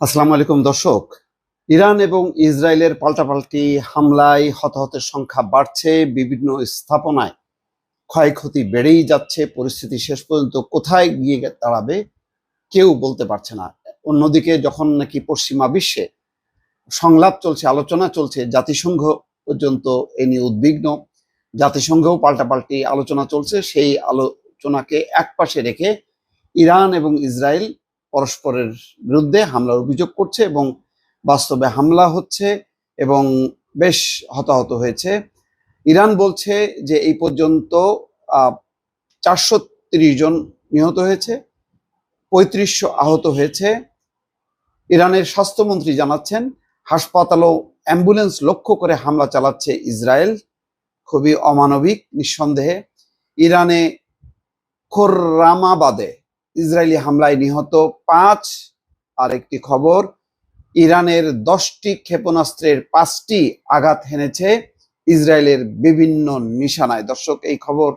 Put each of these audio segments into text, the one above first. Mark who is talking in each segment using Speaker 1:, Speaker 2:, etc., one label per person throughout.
Speaker 1: আসসালামু আলাইকুম দর্শক। ইরান এবং ইসরায়েলের পাল্টাপাল্টি হামলায় হতাহতের সংখ্যা বাড়ছে, বিভিন্ন স্থাপনায় ক্ষয়ক্ষতি বেড়েই যাচ্ছে। পরিস্থিতি শেষ পর্যন্ত কোথায় গিয়ে দাঁড়াবে কেউ বলতে পারছে না। অন্যদিকে যখন নাকি পশ্চিমা বিশ্বে সংলাপ চলছে, আলোচনা চলছে, জাতিসংঘ পর্যন্ত এ নিয়ে উদ্বিগ্ন। জাতিসংঘেও পাল্টাপাল্টি আলোচনা চলছে। সেই আলোচনাকে একপাশে রেখে ইরান এবং ইসরায়েল পরস্পরের বিরুদ্ধে হামলার অভিযোগ করছে এবং বাস্তবে হামলা হচ্ছে এবং বেশ হতাহত হয়েছে। ইরান বলছে যে এই পর্যন্ত 430 জন নিহত হয়েছে, 3500 আহত হয়েছে। ইরানের স্বাস্থ্যমন্ত্রী জানাচ্ছেন হাসপাতাল ও অ্যাম্বুলেন্স লক্ষ্য করে হামলা চালাচ্ছে ইসরায়েল। খুবই অমানবিক নিঃসন্দেহে। ইরানে খোররামাবাদে ইসরায়েলি হামলায় নিহত 5। আর একটি খবর, ইরানের 10টি ক্ষেপণাস্ত্রের 5টি আঘাত হেনেছে ইসরায়েলের বিভিন্ন নিশানায়। দর্শক, এই খবর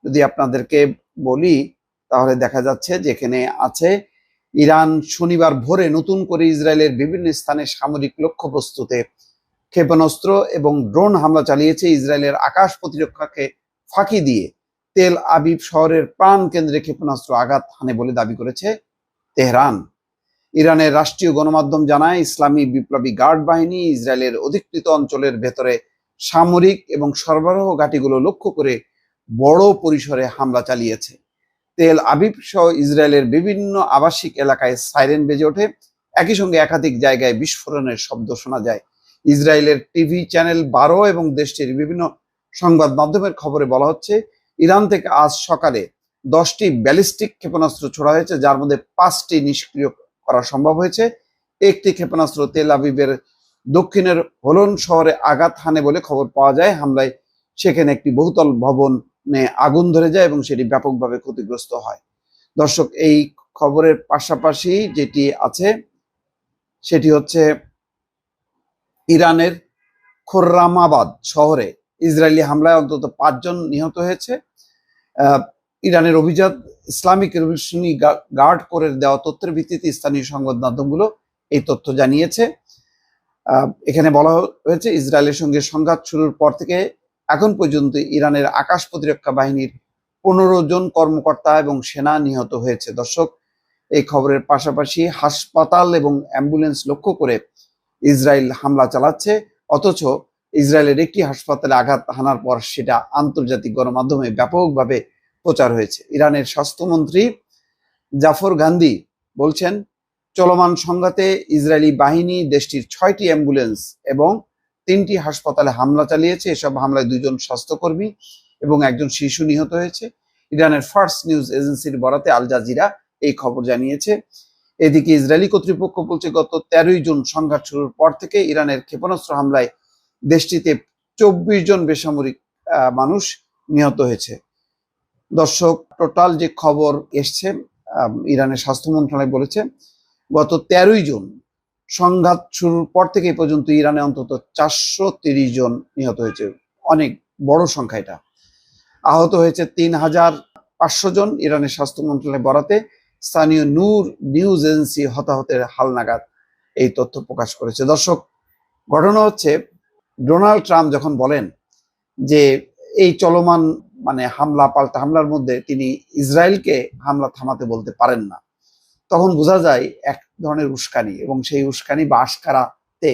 Speaker 1: যদি আপনাদেরকে বলি তাহলে দেখা যাচ্ছে যেখানে আছে ইরান শনিবার ভোরে নতুন করে ইসরায়েলের বিভিন্ন স্থানে সামরিক লক্ষ্যবস্তুতে ক্ষেপণাস্ত্র এবং ড্রোন হামলা চালিয়েছে। ইসরায়েলের আকাশ প্রতিরক্ষাকে ফাঁকি দিয়ে তেল আবিব শহরের প্রাণ কেন্দ্রে ক্ষেপণাস্ত্র আঘাত হানে বলে দাবি করেছে তেহরান। ইরানের রাষ্ট্রীয় গণমাধ্যম জানায় ইসলামী বিপ্লবী গার্ড বাহিনী ইসরায়েলের অধিকৃত অঞ্চলের ভেতরে সামরিক এবং সরবরাহ ঘাঁটিগুলো লক্ষ্য করে বড় পরিসরে হামলা চালিয়েছে। তেল আবিব সহ ইসরায়েলের বিভিন্ন আবাসিক এলাকায় সাইরেন বেজে ওঠে। একই সঙ্গে একাধিক জায়গায় বিস্ফোরণের শব্দ শোনা যায়। ইসরায়েলের টিভি চ্যানেল 12 এবং দেশটির বিভিন্ন সংবাদ মাধ্যমের খবরে বলা হচ্ছে ইরান থেকে আজ সকালে 10টি ব্যালিস্টিক ক্ষেপণাস্ত্র ছোড়া হয়েছে, যার মধ্যে 5টি নিষ্ক্রিয় করা সম্ভব হয়েছে। একটি ক্ষেপণাস্ত্র তেল আবিবের দক্ষিণের হোলন শহরে আঘাত হানে বলে খবর পাওয়া যায়। হামলায় সেখানে একটি বহুতল ভবনে আগুন ধরে যায় এবং সেটি ব্যাপকভাবে ক্ষতিগ্রস্ত হয়। দর্শক, এই খবরের পাশাপাশি যেটি আছে সেটি হচ্ছে ইরানের খোররামাবাদ শহরে ইসরায়েলি হামলায় অন্তত 5 জন নিহত হয়েছে। ইরানের অভিজাত ইসলামিক রেভলিউশনারি গার্ড কোরের দেওয়া তথ্যের ভিত্তিতে স্থানীয় সংবাদ মাধ্যমগুলো এই তথ্য জানিয়েছে। এখানে বলা হয়েছে ইসরায়েলের সঙ্গে সংঘাত শুরুর পর থেকে এখন পর্যন্ত ইরানের আকাশ প্রতিরক্ষা বাহিনীর 15 জন কর্মকর্তা এবং সেনা নিহত হয়েছে। দর্শক, এই খবরের পাশাপাশি হাসপাতাল এবং অ্যাম্বুলেন্স লক্ষ্য করে ইসরায়েল হামলা চালাচ্ছে, অথচ ইসরায়েলের একটি হাসপাতালে আঘাত হানার পর সেটা আন্তর্জাতিক গণমাধ্যমে ব্যাপকভাবে প্রচার হয়েছে। ইরানের স্বাস্থ্যমন্ত্রী জাফর গান্ধী বলছেন চলমান সংঘাতে ইসরায়েলি বাহিনী দেশটির 6টি অ্যাম্বুলেন্স এবং 3টি হাসপাতালে হামলা চালিয়েছে। এসব হামলায় 2 জন স্বাস্থ্যকর্মী এবং 1 জন শিশু নিহত হয়েছে। ইরানের ফার্স্ট নিউজ এজেন্সির বরাতে আল জাজিরা এই খবর জানিয়েছে। এদিকে ইসরায়েলি কর্তৃপক্ষ বলছে গত 13 জুন সংঘাত শুরুর পর থেকে ইরানের ক্ষেপণাস্ত্র হামলায় দেশটিতে 24 জন বেসামরিক মানুষ নিহত হয়েছে। দর্শক, টোটাল যে খবর এসছে, ইরানের স্বাস্থ্য মন্ত্রণালয় বলেছে গত 13 জুন সংঘাত শুরুর পর থেকে এই পর্যন্ত ইরানে অন্তত 430 জন নিহত হয়েছে। অনেক বড় সংখ্যা এটা। আহত হয়েছে 3500 জন। ইরানের স্বাস্থ্য মন্ত্রণালয় বরাতে স্থানীয় নূর নিউজ এজেন্সি হতাহতের হালনাগাদ এই তথ্য প্রকাশ করেছে। দর্শক, ঘটনা হচ্ছে ডোনাল্ড ট্রাম্প যখন বলেন যে এই চলমান হামলা পাল্টা হামলার মধ্যে তিনি ইসরায়েলকে হামলা থামাতে বলতে পারেন না, তখন বোঝা যায় এক ধরনের উস্কানি, এবং সেই উস্কানি বা আশকারাতে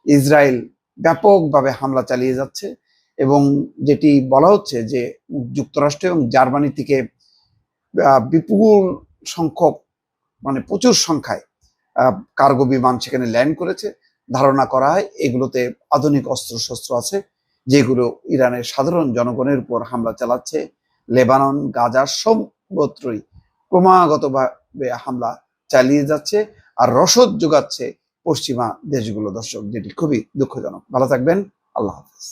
Speaker 1: ইসরায়েল ব্যাপকভাবে হামলা চালিয়ে যাচ্ছে। এবং যেটি বলা হচ্ছে যে যুক্তরাষ্ট্র এবং জার্মানি থেকে বিপুল সংখ্যক প্রচুর সংখ্যায় কার্গো বিমান সেখানে ল্যান্ড করেছে। ধারণা করা হয় এগুলোতে আধুনিক অস্ত্রশস্ত্র আছে, যেগুলো ইরানের সাধারণ জনগণের উপর হামলা চালাচ্ছে। লেবানন, গাজা সর্বত্রই ক্রমাগতভাবে হামলা চালিয়ে যাচ্ছে আর রসদ যোগাচ্ছে পশ্চিমা দেশগুলো। দর্শক, যেটি খুবই দুঃখজনক। ভালো থাকবেন। আল্লাহ হাফেজ।